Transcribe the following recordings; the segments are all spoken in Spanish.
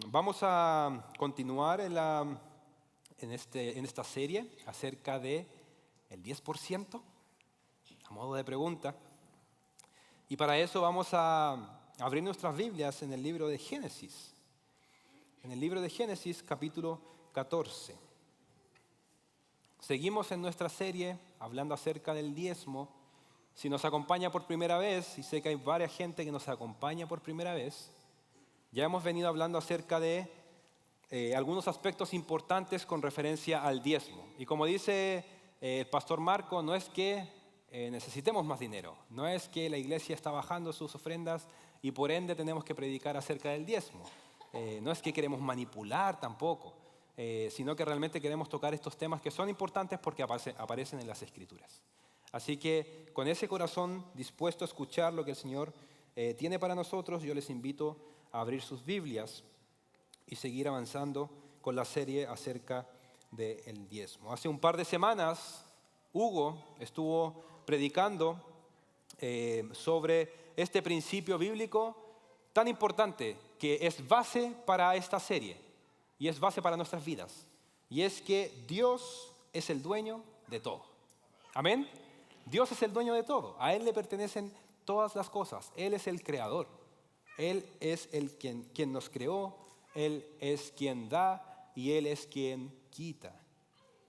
Vamos a continuar en esta serie acerca de el 10%, a modo de pregunta. Y para eso vamos a abrir nuestras Biblias en el libro de Génesis. En el libro de Génesis, capítulo 14. Seguimos en nuestra serie hablando acerca del diezmo. Si nos acompaña por primera vez, y sé que hay varias gente que nos acompaña por primera vez, ya hemos venido hablando acerca de algunos aspectos importantes con referencia al diezmo. Y como dice el pastor Marco, no es que necesitemos más dinero, no es que la iglesia está bajando sus ofrendas y por ende tenemos que predicar acerca del diezmo. No es que queremos manipular tampoco, sino que realmente queremos tocar estos temas que son importantes porque aparecen en las Escrituras. Así que con ese corazón dispuesto a escuchar lo que el Señor tiene para nosotros, yo les invito a abrir sus Biblias y seguir avanzando con la serie acerca del diezmo. Hace un par de semanas, Hugo estuvo predicando sobre este principio bíblico tan importante que es base para esta serie y es base para nuestras vidas. Y es que Dios es el dueño de todo. ¿Amén? Dios es el dueño de todo. A Él le pertenecen todas las cosas. Él es el creador. Él es quien nos creó. Él es quien da y Él es quien quita.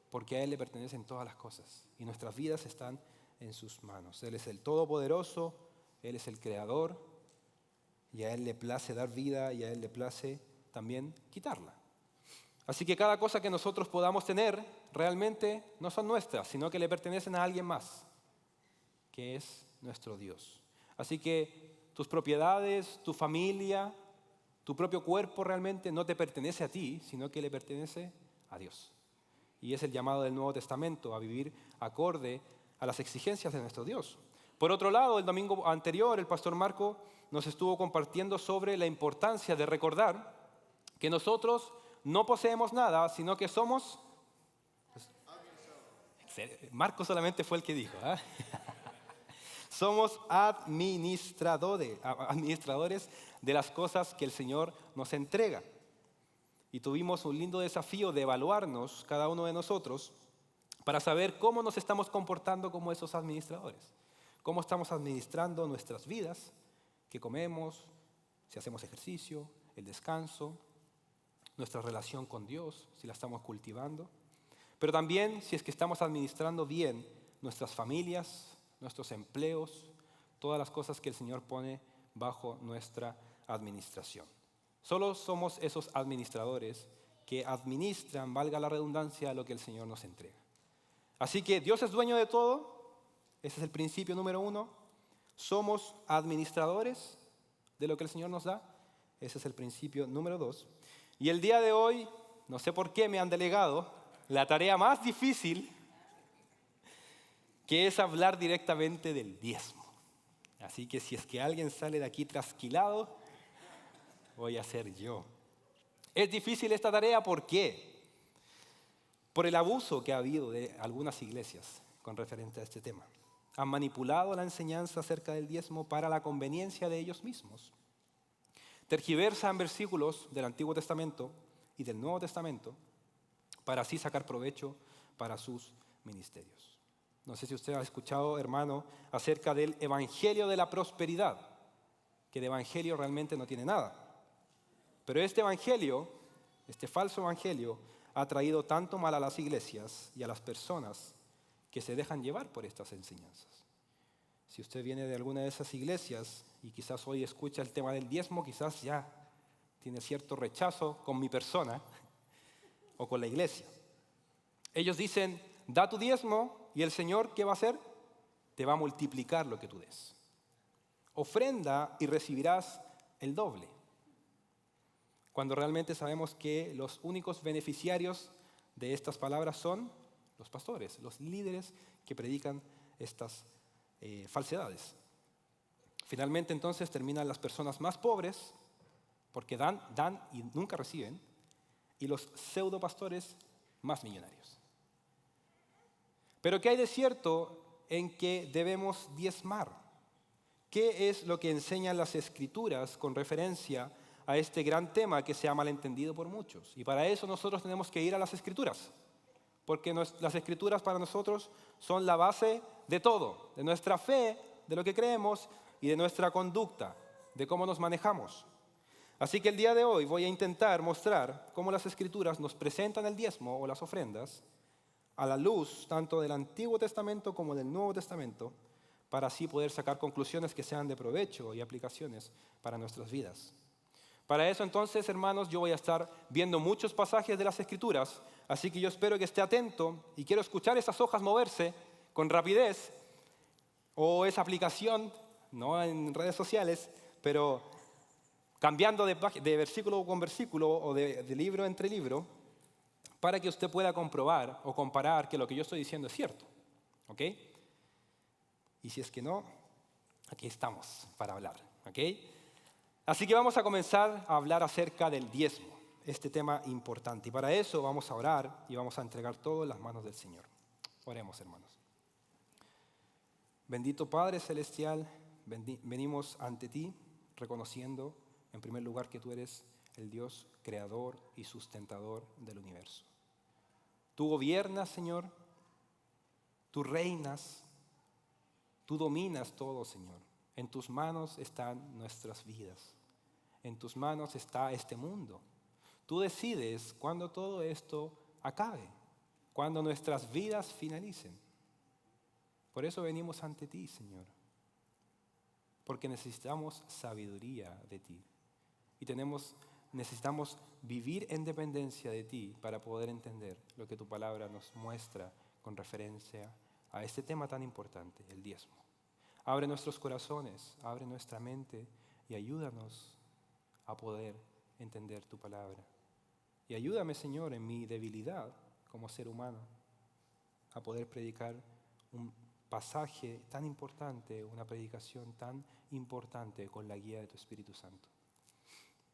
Porque a Él le pertenecen todas las cosas. Y nuestras vidas están en sus manos. Él es el Todopoderoso. Él es el creador. Y a Él le place dar vida y a Él le place también quitarla. Así que cada cosa que nosotros podamos tener realmente no son nuestras, sino que le pertenecen a alguien más, que es nuestro Dios. Así que tus propiedades, tu familia, tu propio cuerpo realmente no te pertenece a ti, sino que le pertenece a Dios. Y es el llamado del Nuevo Testamento a vivir acorde a las exigencias de nuestro Dios. Por otro lado, el domingo anterior el pastor Marco nos estuvo compartiendo sobre la importancia de recordar que nosotros no poseemos nada, sino que somos... Marco solamente fue el que dijo, ¿eh? Somos administradores de las cosas que el Señor nos entrega. Y tuvimos un lindo desafío de evaluarnos, cada uno de nosotros, para saber cómo nos estamos comportando como esos administradores. Cómo estamos administrando nuestras vidas, qué comemos, si hacemos ejercicio, el descanso, nuestra relación con Dios, si la estamos cultivando. Pero también si es que estamos administrando bien nuestras familias, nuestros empleos, todas las cosas que el Señor pone bajo nuestra administración. Solo somos esos administradores que administran, valga la redundancia, lo que el Señor nos entrega. Así que Dios es dueño de todo, ese es el principio número 1. Somos administradores de lo que el Señor nos da, ese es el principio número 2. Y el día de hoy, no sé por qué me han delegado la tarea más difícil, que es hablar directamente del diezmo. Así que si es que alguien sale de aquí trasquilado, voy a ser yo. Es difícil esta tarea, ¿por qué? Por el abuso que ha habido de algunas iglesias con referente a este tema. Han manipulado la enseñanza acerca del diezmo para la conveniencia de ellos mismos. Tergiversan versículos del Antiguo Testamento y del Nuevo Testamento para así sacar provecho para sus ministerios. No sé si usted ha escuchado, hermano, acerca del evangelio de la prosperidad, que de evangelio realmente no tiene nada. Pero este evangelio, este falso evangelio, ha traído tanto mal a las iglesias y a las personas que se dejan llevar por estas enseñanzas. Si usted viene de alguna de esas iglesias y quizás hoy escucha el tema del diezmo, quizás ya tiene cierto rechazo con mi persona o con la iglesia. Ellos dicen, da tu diezmo y el Señor, ¿qué va a hacer? Te va a multiplicar lo que tú des. Ofrenda y recibirás el doble. Cuando realmente sabemos que los únicos beneficiarios de estas palabras son los pastores, los líderes que predican estas falsedades. Finalmente entonces terminan las personas más pobres porque dan y nunca reciben, y los pseudopastores más millonarios. Pero ¿qué hay de cierto en que debemos diezmar? ¿Qué es lo que enseñan las Escrituras con referencia a este gran tema que se ha malentendido por muchos. Y para eso nosotros tenemos que ir a las Escrituras, porque las Escrituras para nosotros son la base de todo, de nuestra fe, de lo que creemos y de nuestra conducta, de cómo nos manejamos. Así que el día de hoy voy a intentar mostrar cómo las Escrituras nos presentan el diezmo o las ofrendas a la luz tanto del Antiguo Testamento como del Nuevo Testamento, para así poder sacar conclusiones que sean de provecho y aplicaciones para nuestras vidas. Para eso entonces, hermanos, yo voy a estar viendo muchos pasajes de las Escrituras, así que yo espero que esté atento y quiero escuchar esas hojas moverse con rapidez, o esa aplicación, no en redes sociales, pero cambiando de versículo con versículo o de libro entre libro, para que usted pueda comprobar o comparar que lo que yo estoy diciendo es cierto. ¿Ok? Y si es que no, aquí estamos para hablar. ¿Ok? Así que vamos a comenzar a hablar acerca del diezmo, este tema importante. Y para eso vamos a orar y vamos a entregar todo en las manos del Señor. Oremos, hermanos. Bendito Padre Celestial, venimos ante ti reconociendo en primer lugar que tú eres el Dios creador y sustentador del universo. Tú gobiernas, Señor, tú reinas, tú dominas todo, Señor. En tus manos están nuestras vidas. En tus manos está este mundo. Tú decides cuándo todo esto acabe, cuándo nuestras vidas finalicen. Por eso venimos ante ti, Señor, porque necesitamos sabiduría de ti y necesitamos vivir en dependencia de ti para poder entender lo que tu palabra nos muestra con referencia a este tema tan importante, el diezmo. Abre nuestros corazones, abre nuestra mente y ayúdanos a poder entender tu palabra. Y ayúdame, Señor, en mi debilidad como ser humano, a poder predicar un pasaje tan importante, una predicación tan importante con la guía de tu Espíritu Santo.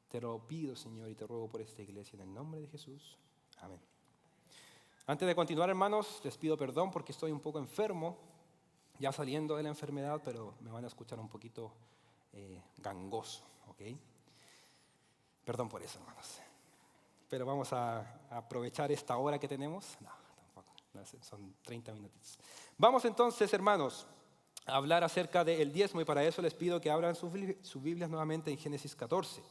Te lo pido, Señor, y te ruego por esta iglesia en el nombre de Jesús. Amén. Antes de continuar, hermanos, les pido perdón porque estoy un poco enfermo, ya saliendo de la enfermedad, pero me van a escuchar un poquito gangoso, ¿ok? Perdón por eso, hermanos. Pero vamos a aprovechar esta hora que tenemos. No, tampoco, son 30 minutitos. Vamos entonces, hermanos, a hablar acerca del diezmo y para eso les pido que abran sus Biblias nuevamente en Génesis 14.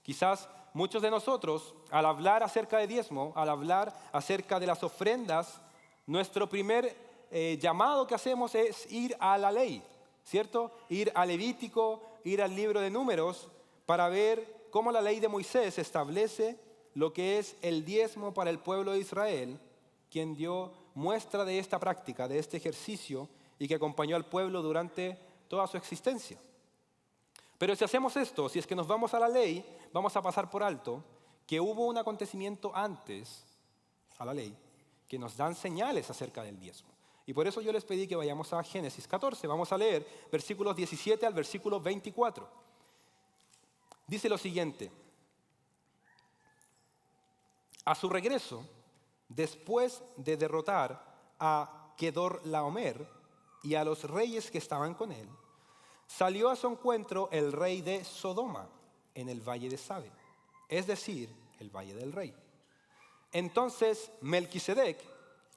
Quizás muchos de nosotros, al hablar acerca de diezmo, al hablar acerca de las ofrendas, nuestro primer llamado que hacemos es ir a la ley, ¿cierto? Ir a Levítico, ir al libro de Números, para ver cómo la ley de Moisés establece lo que es el diezmo para el pueblo de Israel, quien dio muestra de esta práctica, de este ejercicio, y que acompañó al pueblo durante toda su existencia. Pero si hacemos esto, si es que nos vamos a la ley, vamos a pasar por alto que hubo un acontecimiento antes a la ley que nos dan señales acerca del diezmo. Y por eso yo les pedí que vayamos a Génesis 14. Vamos a leer versículos 17 al versículo 24. Dice lo siguiente: a su regreso, después de derrotar a Kedorlaomer y a los reyes que estaban con él, salió a su encuentro el rey de Sodoma en el valle de Sabe, es decir, el valle del rey. Entonces Melquisedec,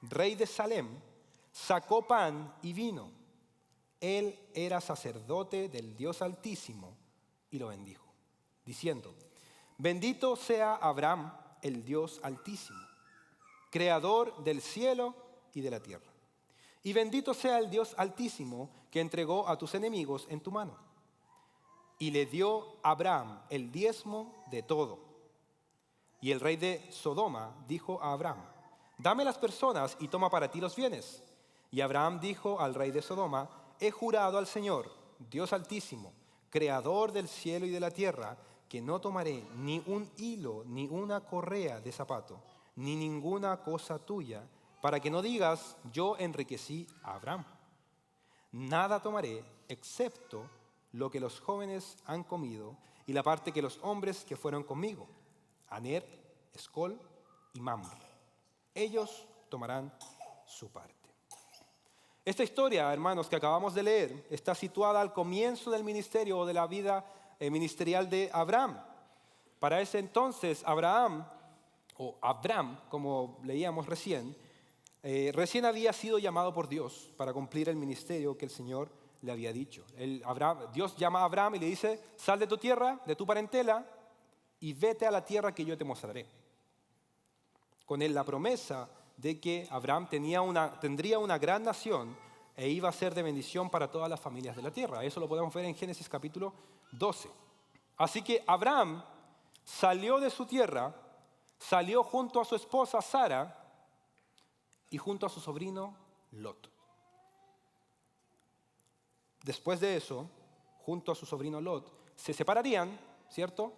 rey de Salem, sacó pan y vino. Él era sacerdote del Dios Altísimo y lo bendijo, diciendo: bendito sea Abraham, el Dios Altísimo, creador del cielo y de la tierra. Y bendito sea el Dios Altísimo que entregó a tus enemigos en tu mano. Y le dio a Abraham el diezmo de todo. Y el rey de Sodoma dijo a Abraham: dame las personas y toma para ti los bienes. Y Abraham dijo al rey de Sodoma: he jurado al Señor, Dios Altísimo, creador del cielo y de la tierra, que no tomaré ni un hilo, ni una correa de zapato, ni ninguna cosa tuya, para que no digas: yo enriquecí a Abraham. Nada tomaré excepto lo que los jóvenes han comido y la parte que los hombres que fueron conmigo, Aner, Escol y Mamre. Ellos tomarán su parte. Esta historia, hermanos, que acabamos de leer, está situada al comienzo del ministerio o de la vida ministerial de Abraham. Para ese entonces Abraham, o Abram, como leíamos recién, recién había sido llamado por Dios para cumplir el ministerio que el Señor le había dicho. Dios llama a Abraham y le dice, sal de tu tierra, de tu parentela, y vete a la tierra que yo te mostraré. Con él la promesa de que Abraham tendría una gran nación e iba a ser de bendición para todas las familias de la tierra. Eso lo podemos ver en Génesis capítulo 12. Así que Abraham salió de su tierra, salió junto a su esposa Sara y junto a su sobrino Lot. Después de eso, junto a su sobrino Lot, se separarían, ¿cierto?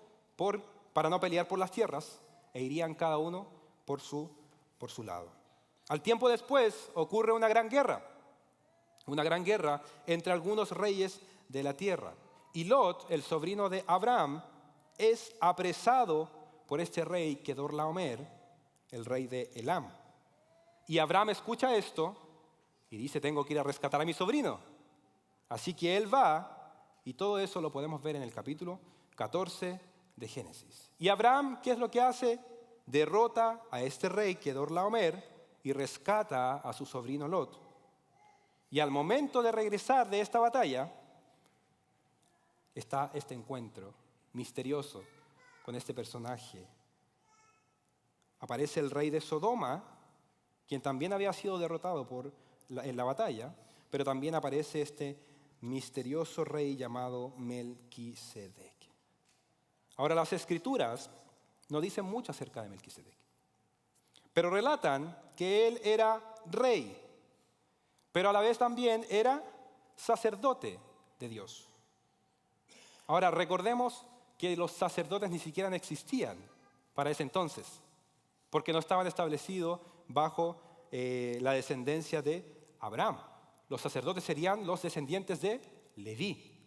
Para no pelear por las tierras e irían cada uno por su lado. Al tiempo después ocurre una gran guerra entre algunos reyes de la tierra. Y Lot, el sobrino de Abraham, es apresado por este rey Kedorlaomer, el rey de Elam. Y Abraham escucha esto y dice, tengo que ir a rescatar a mi sobrino. Así que él va, y todo eso lo podemos ver en el capítulo 14 de Génesis. Y Abraham, ¿qué es lo que hace? Derrota a este rey Kedorlaomer y rescata a su sobrino Lot. Y al momento de regresar de esta batalla, está este encuentro misterioso con este personaje. Aparece el rey de Sodoma, quien también había sido derrotado en la batalla, pero también aparece este misterioso rey llamado Melquisedec. Ahora, las Escrituras no dicen mucho acerca de Melquisedec, pero relatan que él era rey, pero a la vez también era sacerdote de Dios. Ahora, recordemos que los sacerdotes ni siquiera existían para ese entonces, porque no estaban establecidos bajo la descendencia de Abraham. Los sacerdotes serían los descendientes de Leví.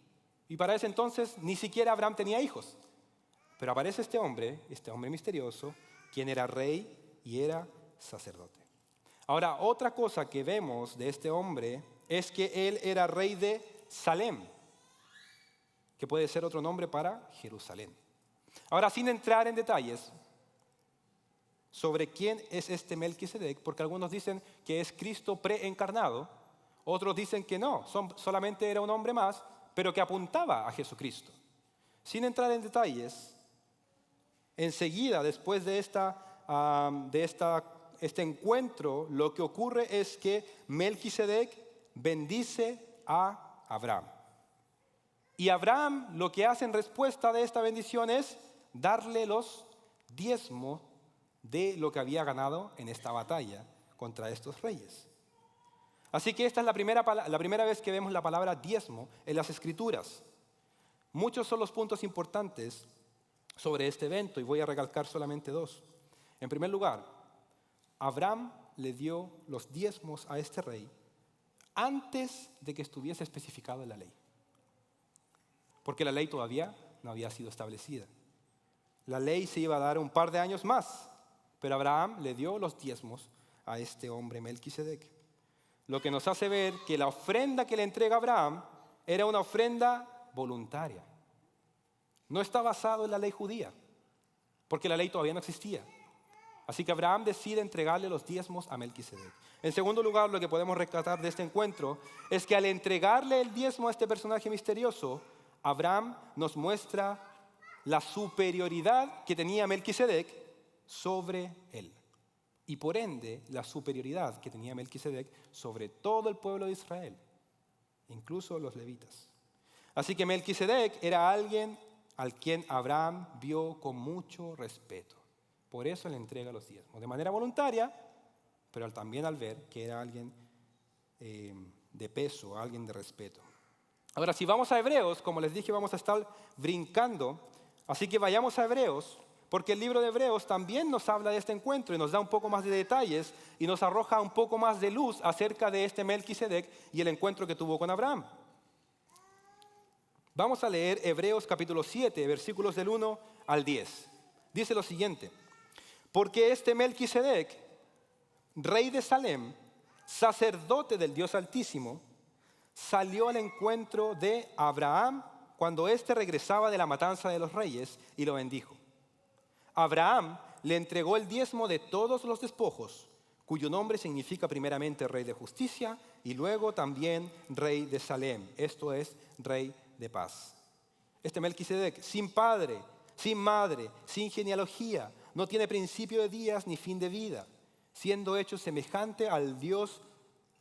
Y para ese entonces ni siquiera Abraham tenía hijos. Pero aparece este hombre misterioso, quien era rey y era sacerdote. Ahora, otra cosa que vemos de este hombre es que él era rey de Salem, que puede ser otro nombre para Jerusalén. Ahora, sin entrar en detalles sobre quién es este Melquisedec, porque algunos dicen que es Cristo preencarnado, otros dicen que no, solamente era un hombre más, pero que apuntaba a Jesucristo. Sin entrar en detalles, enseguida, después de este encuentro, lo que ocurre es que Melquisedec bendice a Abraham. Y Abraham lo que hace en respuesta de esta bendición es darle los diezmos de lo que había ganado en esta batalla contra estos reyes. Así que esta es la primera vez que vemos la palabra diezmo en las Escrituras. Muchos son los puntos importantes sobre este evento y voy a recalcar solamente dos. En primer lugar, Abraham le dio los diezmos a este rey antes de que estuviese especificado en la ley. Porque la ley todavía no había sido establecida. La ley se iba a dar un par de años más, pero Abraham le dio los diezmos a este hombre Melquisedec. Lo que nos hace ver que la ofrenda que le entrega Abraham era una ofrenda voluntaria. No está basado en la ley judía, porque la ley todavía no existía. Así que Abraham decide entregarle los diezmos a Melquisedec. En segundo lugar, lo que podemos rescatar de este encuentro es que al entregarle el diezmo a este personaje misterioso, Abraham nos muestra la superioridad que tenía Melquisedec sobre él. Y por ende, la superioridad que tenía Melquisedec sobre todo el pueblo de Israel, incluso los levitas. Así que Melquisedec era alguien al quien Abraham vio con mucho respeto. Por eso le entrega los diezmos, de manera voluntaria, pero también al ver que era alguien de peso, alguien de respeto. Ahora, si vamos a Hebreos, como les dije, vamos a estar brincando, así que vayamos a Hebreos, porque el libro de Hebreos también nos habla de este encuentro y nos da un poco más de detalles y nos arroja un poco más de luz acerca de este Melquisedec y el encuentro que tuvo con Abraham. Vamos a leer Hebreos capítulo 7, versículos del 1 al 10. Dice lo siguiente: porque este Melquisedec, rey de Salem, sacerdote del Dios Altísimo, salió al encuentro de Abraham cuando éste regresaba de la matanza de los reyes y lo bendijo. Abraham le entregó el diezmo de todos los despojos, cuyo nombre significa primeramente rey de justicia y luego también rey de Salem, esto es, rey de paz. Este Melquisedec, sin padre, sin madre, sin genealogía, no tiene principio de días ni fin de vida, siendo hecho semejante al Dios,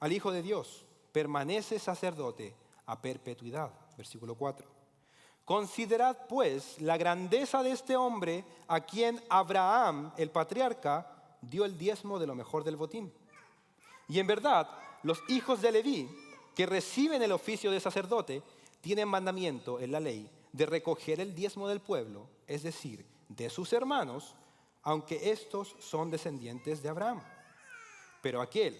al Hijo de Dios, permanece sacerdote a perpetuidad. Versículo 4. Considerad pues la grandeza de este hombre a quien Abraham, el patriarca, dio el diezmo de lo mejor del botín. Y en verdad, los hijos de Leví, que reciben el oficio de sacerdote, tienen mandamiento en la ley de recoger el diezmo del pueblo, es decir, de sus hermanos, aunque estos son descendientes de Abraham. Pero aquel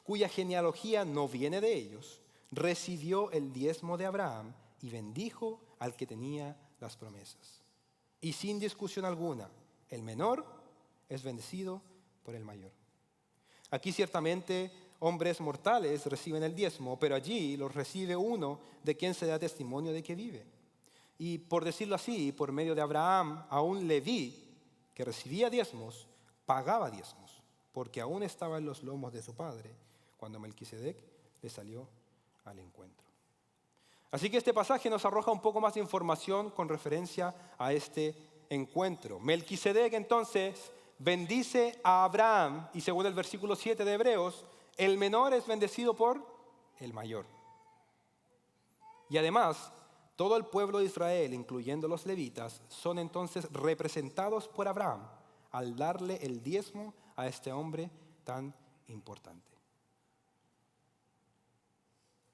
cuya genealogía no viene de ellos, recibió el diezmo de Abraham y bendijo al que tenía las promesas. Y sin discusión alguna, el menor es bendecido por el mayor. Aquí ciertamente hombres mortales reciben el diezmo, pero allí los recibe uno de quien se da testimonio de que vive. Y por decirlo así, por medio de Abraham, aún Leví, que recibía diezmos, pagaba diezmos, porque aún estaba en los lomos de su padre, cuando Melquisedec le salió al encuentro. Así que este pasaje nos arroja un poco más de información con referencia a este encuentro. Melquisedec entonces bendice a Abraham y según el versículo 7 de Hebreos, el menor es bendecido por el mayor. Y además, todo el pueblo de Israel, incluyendo los levitas, son entonces representados por Abraham al darle el diezmo a este hombre tan importante.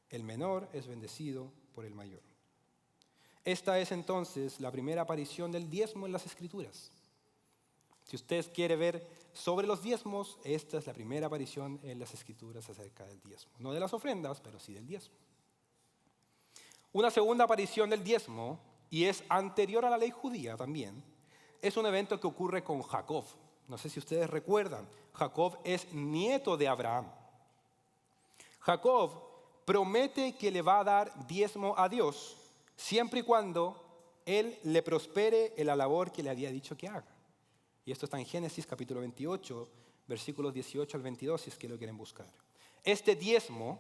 El menor es bendecido por el mayor. Esta es entonces la primera aparición del diezmo en las Escrituras. Si usted quiere ver sobre los diezmos, esta es la primera aparición en las Escrituras acerca del diezmo. No de las ofrendas, pero sí del diezmo. Una segunda aparición del diezmo, y es anterior a la ley judía también, es un evento que ocurre con Jacob. No sé si ustedes recuerdan, Jacob es nieto de Abraham. Jacob promete que le va a dar diezmo a Dios siempre y cuando él le prospere en la labor que le había dicho que haga. Y esto está en Génesis capítulo 28, versículos 18 al 22, si es que lo quieren buscar. Este diezmo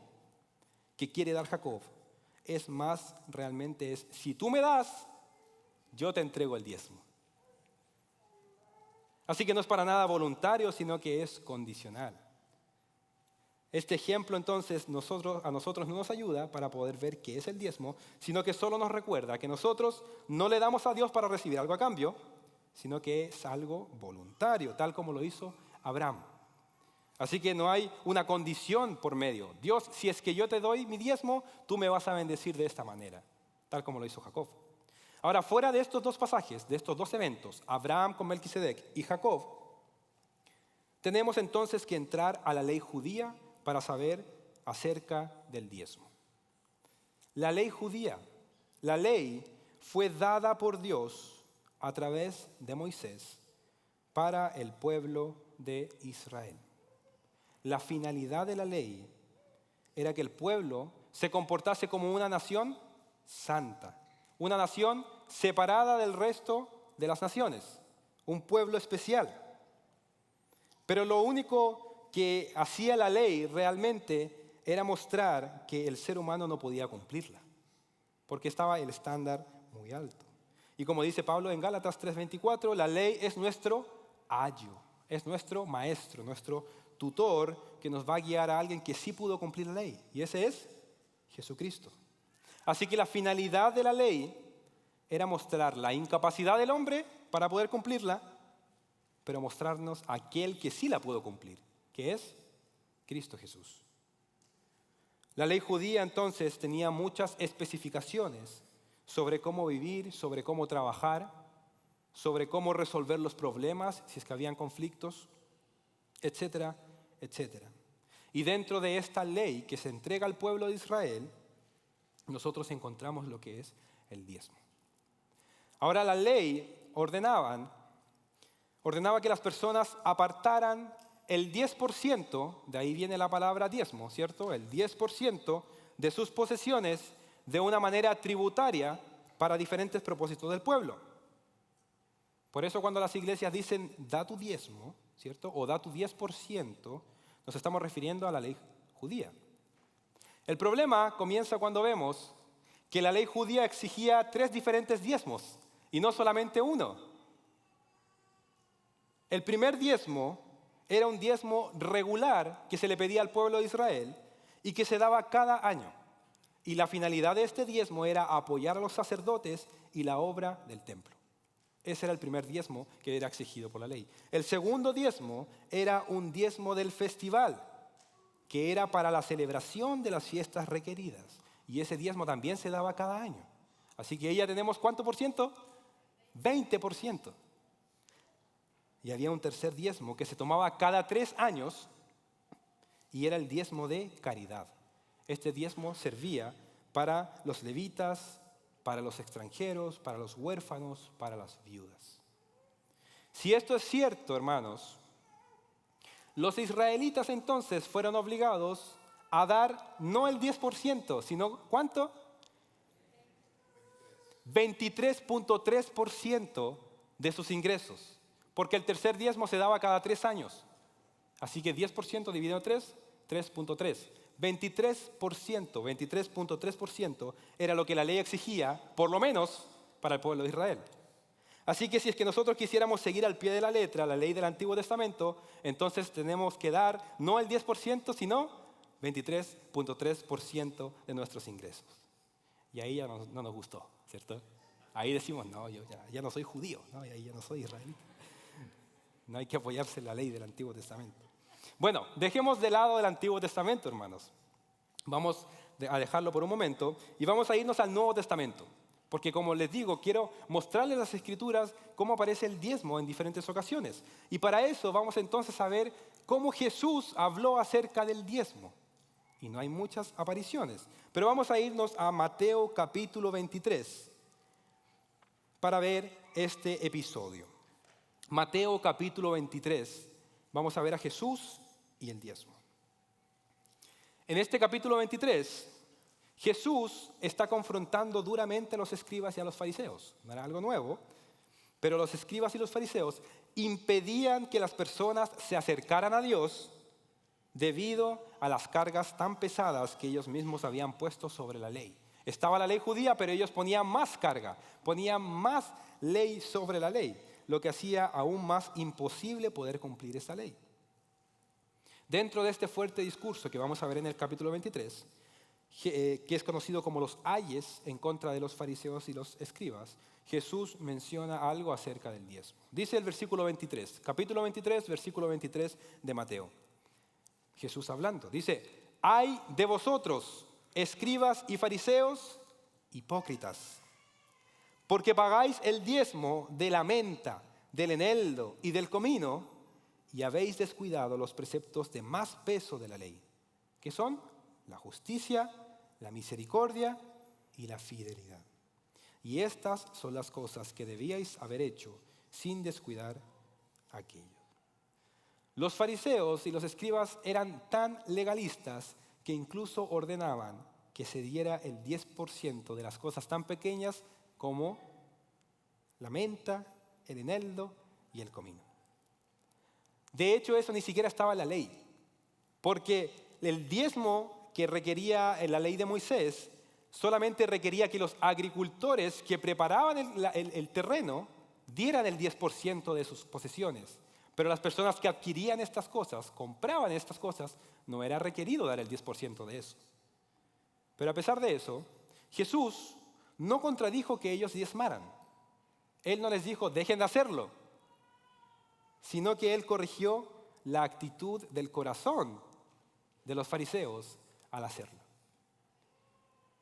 que quiere dar Jacob es más, realmente es, si tú me das, yo te entrego el diezmo. Así que no es para nada voluntario, sino que es condicional. Este ejemplo entonces a nosotros no nos ayuda para poder ver qué es el diezmo, sino que solo nos recuerda que nosotros no le damos a Dios para recibir algo a cambio, sino que es algo voluntario, tal como lo hizo Abraham. Así que no hay una condición por medio. Dios, si es que yo te doy mi diezmo, tú me vas a bendecir de esta manera, tal como lo hizo Jacob. Ahora, fuera de estos dos pasajes, de estos dos eventos, Abraham con Melquisedec y Jacob, tenemos entonces que entrar a la ley judía para saber acerca del diezmo. La ley judía, la ley fue dada por Dios a través de Moisés para el pueblo de Israel. La finalidad de la ley era que el pueblo se comportase como una nación santa, una nación separada del resto de las naciones, un pueblo especial. Pero lo único que hacía la ley realmente era mostrar que el ser humano no podía cumplirla, porque estaba el estándar muy alto. Y como dice Pablo en Gálatas 3:24, la ley es nuestro ayo, es nuestro maestro, nuestro tutor que nos va a guiar a alguien que sí pudo cumplir la ley, y ese es Jesucristo. Así que la finalidad de la ley era mostrar la incapacidad del hombre para poder cumplirla, pero mostrarnos a aquel que sí la pudo cumplir, que es Cristo Jesús. La ley judía entonces tenía muchas especificaciones sobre cómo vivir, sobre cómo trabajar, sobre cómo resolver los problemas, si es que habían conflictos, etcétera, etcétera. Y dentro de esta ley que se entrega al pueblo de Israel, nosotros encontramos lo que es el diezmo. Ahora la ley ordenaba que las personas apartaran el 10%, de ahí viene la palabra diezmo, ¿cierto? El 10% de sus posesiones de una manera tributaria para diferentes propósitos del pueblo. Por eso cuando las iglesias dicen da tu diezmo, ¿cierto? O da tu 10%, nos estamos refiriendo a la ley judía. El problema comienza cuando vemos que la ley judía exigía 3 diferentes diezmos y no solamente uno. El primer diezmo era un diezmo regular que se le pedía al pueblo de Israel y que se daba cada año. Y la finalidad de este diezmo era apoyar a los sacerdotes y la obra del templo. Ese era el primer diezmo que era exigido por la ley. El segundo diezmo era un diezmo del festival, que era para la celebración de las fiestas requeridas. Y ese diezmo también se daba cada año. Así que ahí ya tenemos ¿cuánto por ciento? 20%. Y había un tercer diezmo que se tomaba cada 3 años y era el diezmo de caridad. Este diezmo servía para los levitas, para los extranjeros, para los huérfanos, para las viudas. Si esto es cierto, hermanos, los israelitas entonces fueron obligados a dar no el 10%, sino ¿cuánto? 23.3% de sus ingresos, porque el tercer diezmo se daba cada 3 años. Así que 10% dividido en 3, 3.3. 23.3% era lo que la ley exigía, por lo menos para el pueblo de Israel. Así que si es que nosotros quisiéramos seguir al pie de la letra la ley del Antiguo Testamento, entonces tenemos que dar no el 10%, sino 23.3% de nuestros ingresos. Y ahí ya no nos gustó, ¿cierto? Ahí decimos, no, yo ya no soy judío, ¿no? Y ahí ya no soy israelita. No hay que apoyarse en la ley del Antiguo Testamento. Bueno, dejemos de lado el Antiguo Testamento, hermanos. Vamos a dejarlo por un momento y vamos a irnos al Nuevo Testamento. Porque como les digo, quiero mostrarles las Escrituras cómo aparece el diezmo en diferentes ocasiones. Y para eso vamos entonces a ver cómo Jesús habló acerca del diezmo. Y no hay muchas apariciones. Pero vamos a irnos a Mateo capítulo 23 para ver este episodio. Mateo capítulo 23, vamos a ver a Jesús y el diezmo. En este capítulo 23, Jesús está confrontando duramente a los escribas y a los fariseos. No era algo nuevo, pero los escribas y los fariseos impedían que las personas se acercaran a Dios debido a las cargas tan pesadas que ellos mismos habían puesto sobre la ley. Estaba la ley judía, pero ellos ponían más carga, ponían más ley sobre la ley, lo que hacía aún más imposible poder cumplir esa ley. Dentro de este fuerte discurso que vamos a ver en el capítulo 23, que es conocido como los ayes en contra de los fariseos y los escribas, Jesús menciona algo acerca del diezmo. Dice el versículo 23, capítulo 23, versículo 23 de Mateo. Jesús hablando, dice, ay de vosotros, escribas y fariseos, hipócritas, porque pagáis el diezmo de la menta, del eneldo y del comino, y habéis descuidado los preceptos de más peso de la ley, que son la justicia, la misericordia y la fidelidad. Y estas son las cosas que debíais haber hecho sin descuidar aquello. Los fariseos y los escribas eran tan legalistas que incluso ordenaban que se diera el 10% de las cosas tan pequeñas como la menta, el eneldo y el comino. De hecho, eso ni siquiera estaba en la ley, porque el diezmo que requería en la ley de Moisés solamente requería que los agricultores que preparaban el terreno dieran el 10% de sus posesiones. Pero las personas que adquirían estas cosas, compraban estas cosas, no era requerido dar el 10% de eso. Pero a pesar de eso, Jesús no contradijo que ellos diezmaran. Él no les dijo, dejen de hacerlo, sino que Él corrigió la actitud del corazón de los fariseos al hacerlo.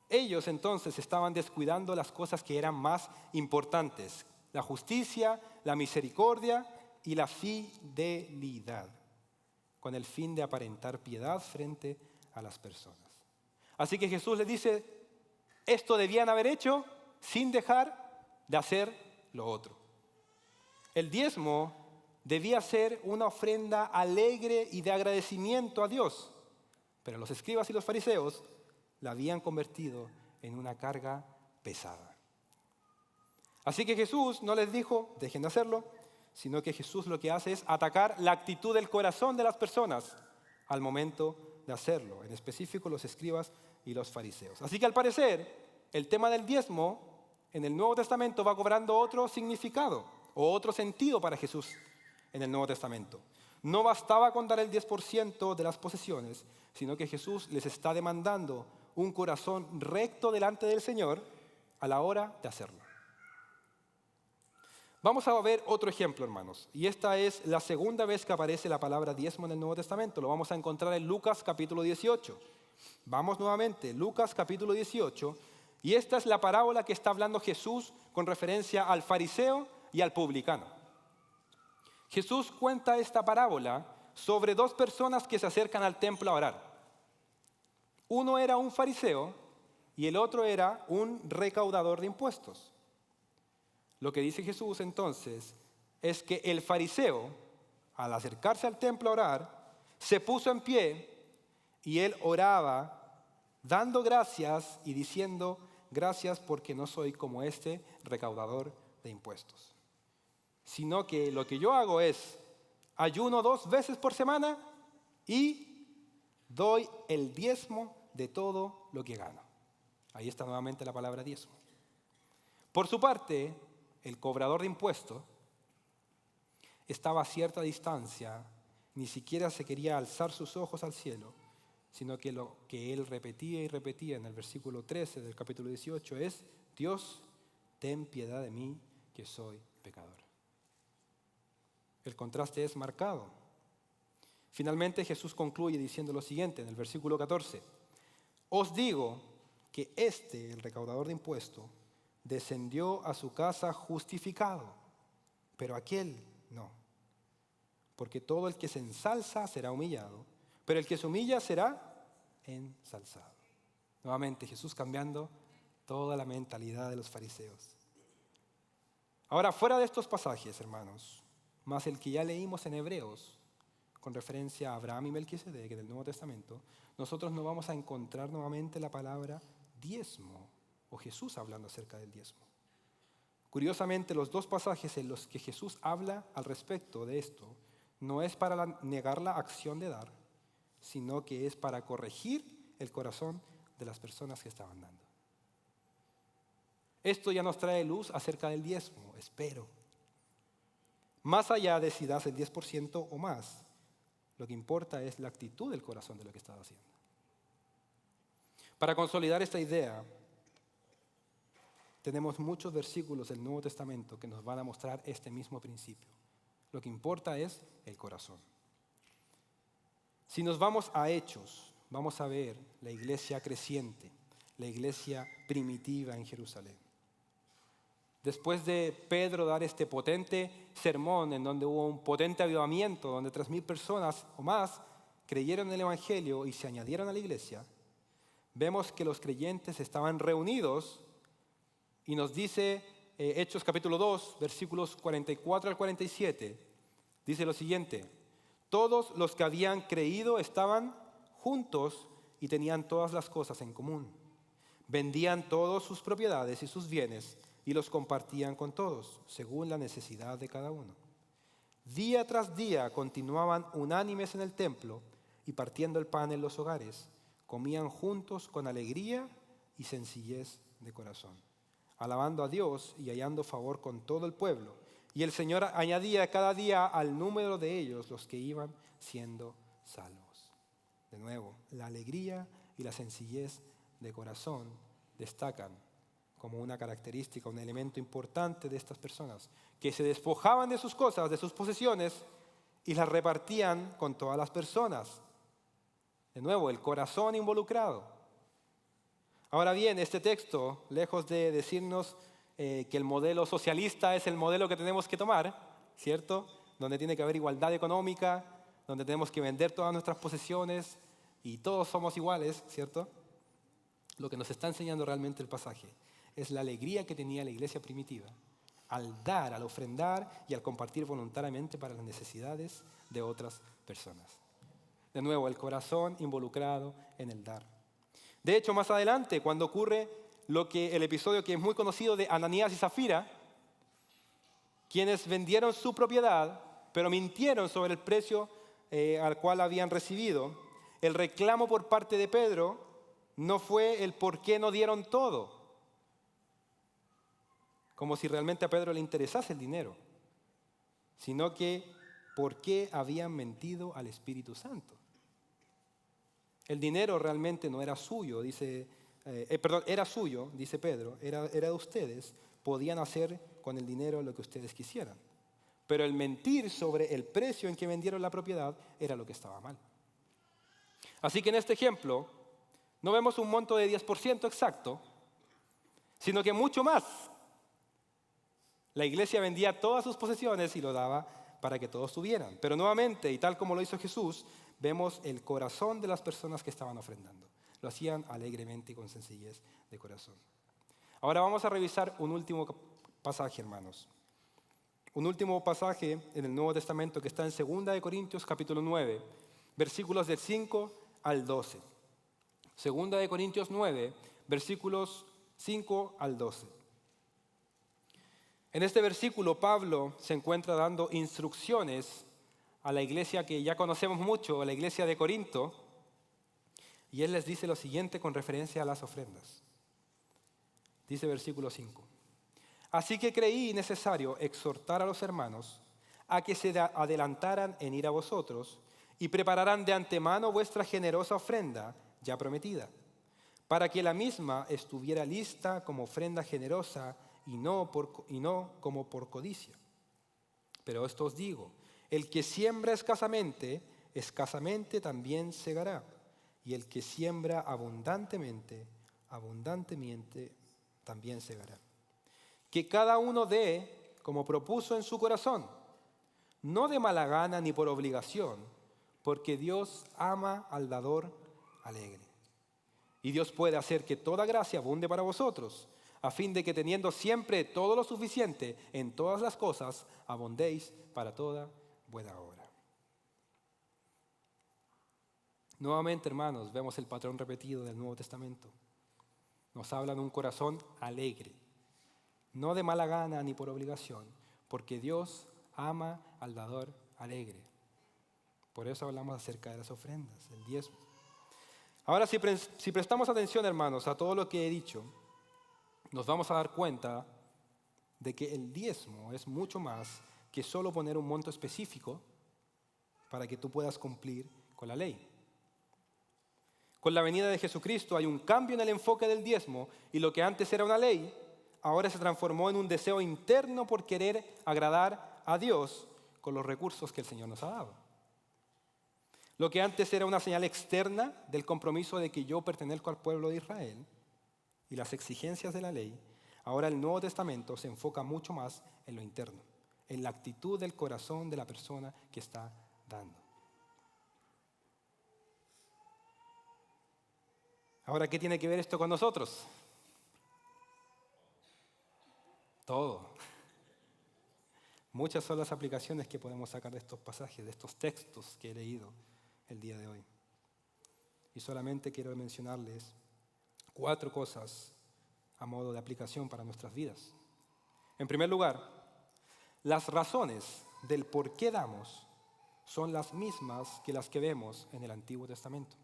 Ellos entonces estaban descuidando las cosas que eran más importantes, la justicia, la misericordia y la fidelidad, con el fin de aparentar piedad frente a las personas. Así que Jesús les dice, esto debían haber hecho sin dejar de hacer lo otro. El diezmo debía ser una ofrenda alegre y de agradecimiento a Dios, pero los escribas y los fariseos la habían convertido en una carga pesada. Así que Jesús no les dijo, dejen de hacerlo, sino que Jesús lo que hace es atacar la actitud del corazón de las personas al momento de hacerlo, en específico los escribas y los fariseos. Así que al parecer, el tema del diezmo en el Nuevo Testamento va cobrando otro significado o otro sentido para Jesús en el Nuevo Testamento. No bastaba con dar el 10% de las posesiones, sino que Jesús les está demandando un corazón recto delante del Señor a la hora de hacerlo. Vamos a ver otro ejemplo, hermanos. Y esta es la segunda vez que aparece la palabra diezmo en el Nuevo Testamento. Lo vamos a encontrar en Lucas capítulo 18. Vamos nuevamente, Lucas capítulo 18. Y esta es la parábola que está hablando Jesús con referencia al fariseo y al publicano. Jesús cuenta esta parábola sobre dos personas que se acercan al templo a orar. Uno era un fariseo y el otro era un recaudador de impuestos. Lo que dice Jesús entonces es que el fariseo, al acercarse al templo a orar, se puso en pie y él oraba dando gracias y diciendo: gracias porque no soy como este recaudador de impuestos, sino que lo que yo hago es ayuno 2 veces por semana y doy el diezmo de todo lo que gano. Ahí está nuevamente la palabra diezmo. Por su parte, el cobrador de impuestos estaba a cierta distancia, ni siquiera se quería alzar sus ojos al cielo, sino que lo que él repetía y repetía en el versículo 13 del capítulo 18 es: Dios, ten piedad de mí, que soy pecador. El contraste es marcado. Finalmente Jesús concluye diciendo lo siguiente en el versículo 14: os digo que el recaudador de impuestos, descendió a su casa justificado, pero aquel no. Porque todo el que se ensalza será humillado, pero el que se humilla será ensalzado. Nuevamente Jesús cambiando toda la mentalidad de los fariseos. Ahora, fuera de estos pasajes, hermanos, más el que ya leímos en Hebreos, con referencia a Abraham y Melquisedec del Nuevo Testamento, nosotros no vamos a encontrar nuevamente la palabra diezmo, o Jesús hablando acerca del diezmo. Curiosamente, los dos pasajes en los que Jesús habla al respecto de esto no es para negar la acción de dar, sino que es para corregir el corazón de las personas que estaban dando. Esto ya nos trae luz acerca del diezmo, espero. Más allá de si das el 10% o más, lo que importa es la actitud del corazón de lo que estás haciendo. Para consolidar esta idea, tenemos muchos versículos del Nuevo Testamento que nos van a mostrar este mismo principio. Lo que importa es el corazón. Si nos vamos a Hechos, vamos a ver la iglesia creciente, la iglesia primitiva en Jerusalén. Después de Pedro dar este potente sermón en donde hubo un potente avivamiento, donde 3,000 personas o más creyeron en el Evangelio y se añadieron a la iglesia, vemos que los creyentes estaban reunidos y nos dice Hechos capítulo 2, versículos 44 al 47, dice lo siguiente: todos los que habían creído estaban juntos y tenían todas las cosas en común. Vendían todas sus propiedades y sus bienes y los compartían con todos, según la necesidad de cada uno. Día tras día continuaban unánimes en el templo y partiendo el pan en los hogares, comían juntos con alegría y sencillez de corazón, alabando a Dios y hallando favor con todo el pueblo. Y el Señor añadía cada día al número de ellos los que iban siendo salvos. De nuevo, la alegría y la sencillez de corazón destacan como una característica, un elemento importante de estas personas, que se despojaban de sus cosas, de sus posesiones, y las repartían con todas las personas. De nuevo, el corazón involucrado. Ahora bien, este texto, lejos de decirnos que el modelo socialista es el modelo que tenemos que tomar, ¿cierto? Donde tiene que haber igualdad económica, donde tenemos que vender todas nuestras posesiones y todos somos iguales, ¿cierto? Lo que nos está enseñando realmente el pasaje es la alegría que tenía la iglesia primitiva al dar, al ofrendar y al compartir voluntariamente para las necesidades de otras personas. De nuevo, el corazón involucrado en el dar. De hecho, más adelante, cuando ocurre el episodio que es muy conocido de Ananías y Zafira, quienes vendieron su propiedad, pero mintieron sobre el precio al cual habían recibido. El reclamo por parte de Pedro no fue el por qué no dieron todo, como si realmente a Pedro le interesase el dinero, sino que por qué habían mentido al Espíritu Santo. El dinero realmente no era suyo, era suyo, dice Pedro, era de ustedes. Podían hacer con el dinero lo que ustedes quisieran. Pero el mentir sobre el precio en que vendieron la propiedad era lo que estaba mal. Así que en este ejemplo no vemos un monto de 10% exacto, sino que mucho más. La iglesia vendía todas sus posesiones y lo daba para que todos tuvieran. Pero nuevamente, y tal como lo hizo Jesús, vemos el corazón de las personas que estaban ofrendando. Lo hacían alegremente y con sencillez de corazón. Ahora vamos a revisar un último pasaje, hermanos. Un último pasaje en el Nuevo Testamento que está en 2 Corintios capítulo 9, versículos del 5 al 12. 2 Corintios 9, versículos 5 al 12. En este versículo Pablo se encuentra dando instrucciones a la iglesia que ya conocemos mucho, a la iglesia de Corinto, y él les dice lo siguiente con referencia a las ofrendas. Dice versículo 5. Así que creí necesario exhortar a los hermanos a que se adelantaran en ir a vosotros y prepararan de antemano vuestra generosa ofrenda ya prometida, para que la misma estuviera lista como ofrenda generosa y no como por codicia. Pero esto os digo, el que siembra escasamente, escasamente también segará, y el que siembra abundantemente, abundantemente también segará. Que cada uno dé como propuso en su corazón, no de mala gana ni por obligación, porque Dios ama al dador alegre. Y Dios puede hacer que toda gracia abunde para vosotros, a fin de que teniendo siempre todo lo suficiente en todas las cosas, abundéis para toda buena obra. Nuevamente, hermanos, vemos el patrón repetido del Nuevo Testamento. Nos habla de un corazón alegre, no de mala gana ni por obligación, porque Dios ama al dador alegre. Por eso hablamos acerca de las ofrendas, el diezmo. Ahora, si prestamos atención, hermanos, a todo lo que he dicho, nos vamos a dar cuenta de que el diezmo es mucho más que solo poner un monto específico para que tú puedas cumplir con la ley. Con la venida de Jesucristo hay un cambio en el enfoque del diezmo y lo que antes era una ley, ahora se transformó en un deseo interno por querer agradar a Dios con los recursos que el Señor nos ha dado. Lo que antes era una señal externa del compromiso de que yo pertenezco al pueblo de Israel y las exigencias de la ley, ahora el Nuevo Testamento se enfoca mucho más en lo interno, en la actitud del corazón de la persona que está dando. Ahora, ¿qué tiene que ver esto con nosotros? Todo. Muchas son las aplicaciones que podemos sacar de estos pasajes, de estos textos que he leído el día de hoy. Y solamente quiero mencionarles 4 cosas a modo de aplicación para nuestras vidas. En primer lugar, las razones del por qué damos son las mismas que las que vemos en el Antiguo Testamento.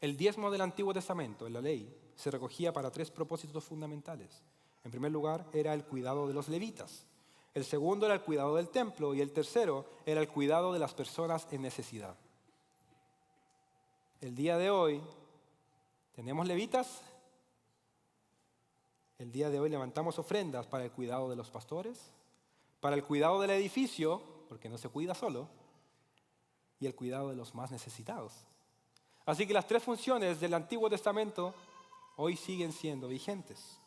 El diezmo del Antiguo Testamento, en la ley, se recogía para 3 propósitos fundamentales. En primer lugar, era el cuidado de los levitas. El segundo era el cuidado del templo y el tercero era el cuidado de las personas en necesidad. El día de hoy, ¿tenemos levitas? El día de hoy levantamos ofrendas para el cuidado de los pastores, para el cuidado del edificio, porque no se cuida solo, y el cuidado de los más necesitados. Así que las 3 funciones del Antiguo Testamento hoy siguen siendo vigentes.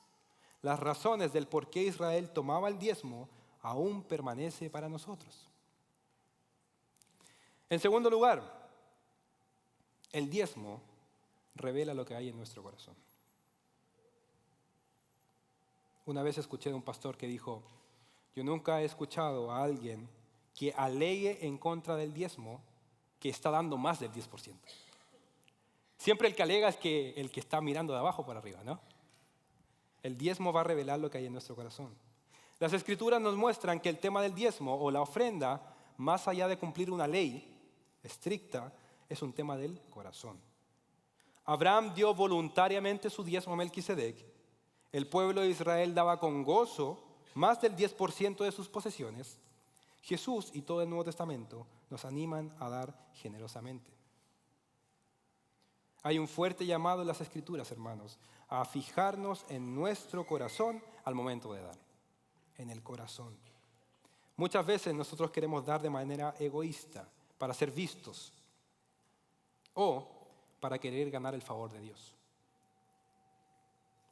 Las razones del por qué Israel tomaba el diezmo aún permanece para nosotros. En segundo lugar, el diezmo revela lo que hay en nuestro corazón. Una vez escuché de un pastor que dijo, yo nunca he escuchado a alguien que alegue en contra del diezmo que está dando más del 10%. Siempre el que alega es el que está mirando de abajo para arriba, ¿no? El diezmo va a revelar lo que hay en nuestro corazón. Las Escrituras nos muestran que el tema del diezmo o la ofrenda, más allá de cumplir una ley estricta, es un tema del corazón. Abraham dio voluntariamente su diezmo a Melquisedec. El pueblo de Israel daba con gozo más del 10% de sus posesiones. Jesús y todo el Nuevo Testamento nos animan a dar generosamente. Hay un fuerte llamado en las Escrituras, hermanos, a fijarnos en nuestro corazón al momento de dar. En el corazón. Muchas veces nosotros queremos dar de manera egoísta, para ser vistos o para querer ganar el favor de Dios.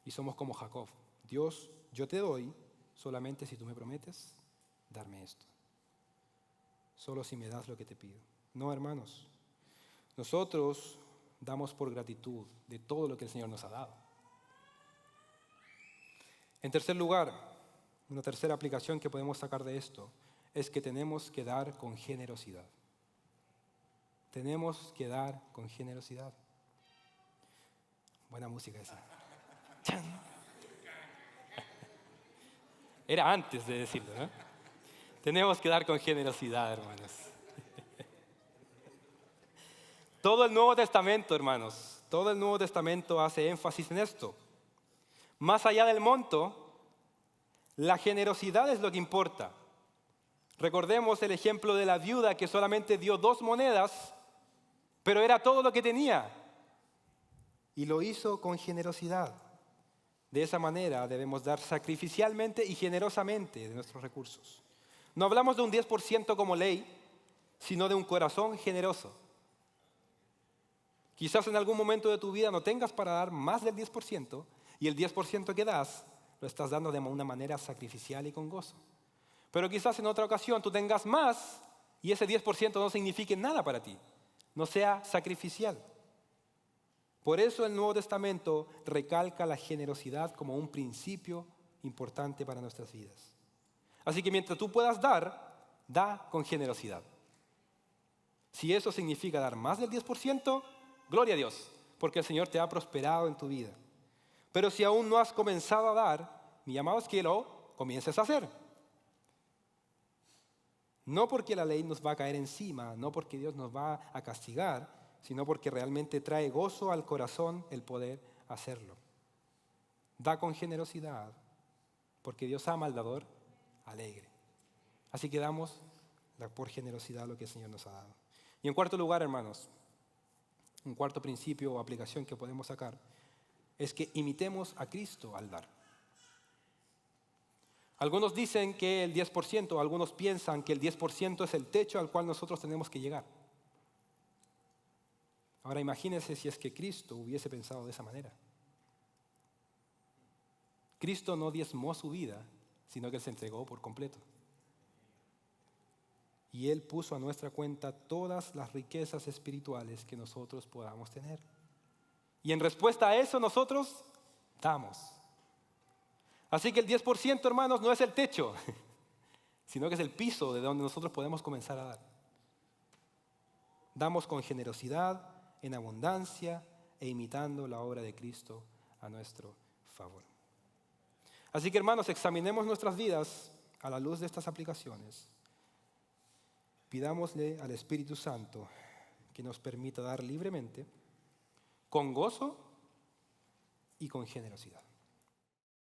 Y somos como Jacob. Dios, yo te doy solamente si tú me prometes darme esto. Solo si me das lo que te pido. No, hermanos. Nosotros damos por gratitud de todo lo que el Señor nos ha dado. En tercer lugar, una tercera aplicación que podemos sacar de esto es que tenemos que dar con generosidad. Tenemos que dar con generosidad. Buena música esa. ¡Chan! Era antes de decirlo, ¿no? Tenemos que dar con generosidad, hermanos. Todo el Nuevo Testamento, hermanos, todo el Nuevo Testamento hace énfasis en esto. Más allá del monto, la generosidad es lo que importa. Recordemos el ejemplo de la viuda que solamente dio 2 monedas, pero era todo lo que tenía. Y lo hizo con generosidad. De esa manera debemos dar sacrificialmente y generosamente de nuestros recursos. No hablamos de un 10% como ley, sino de un corazón generoso. Quizás en algún momento de tu vida no tengas para dar más del 10% y el 10% que das lo estás dando de una manera sacrificial y con gozo. Pero quizás en otra ocasión tú tengas más y ese 10% no signifique nada para ti, no sea sacrificial. Por eso el Nuevo Testamento recalca la generosidad como un principio importante para nuestras vidas. Así que mientras tú puedas dar, da con generosidad. Si eso significa dar más del 10%, gloria a Dios, porque el Señor te ha prosperado en tu vida. Pero si aún no has comenzado a dar, mi llamado es que lo comiences a hacer. No porque la ley nos va a caer encima, no porque Dios nos va a castigar, sino porque realmente trae gozo al corazón el poder hacerlo. Da con generosidad, porque Dios ama al dador alegre. Así que damos por generosidad lo que el Señor nos ha dado. Y en cuarto lugar, hermanos, un cuarto principio o aplicación que podemos sacar es que imitemos a Cristo al dar. Algunos dicen que el 10%, algunos piensan que el 10% es el techo al cual nosotros tenemos que llegar. Ahora imagínense si es que Cristo hubiese pensado de esa manera. Cristo no diezmó su vida, sino que Él se entregó por completo. Y Él puso a nuestra cuenta todas las riquezas espirituales que nosotros podamos tener. Y en respuesta a eso nosotros damos. Así que el 10%, hermanos, no es el techo, sino que es el piso de donde nosotros podemos comenzar a dar. Damos con generosidad, en abundancia e imitando la obra de Cristo a nuestro favor. Así que, hermanos, examinemos nuestras vidas a la luz de estas aplicaciones. Pidámosle al Espíritu Santo que nos permita dar libremente, con gozo y con generosidad.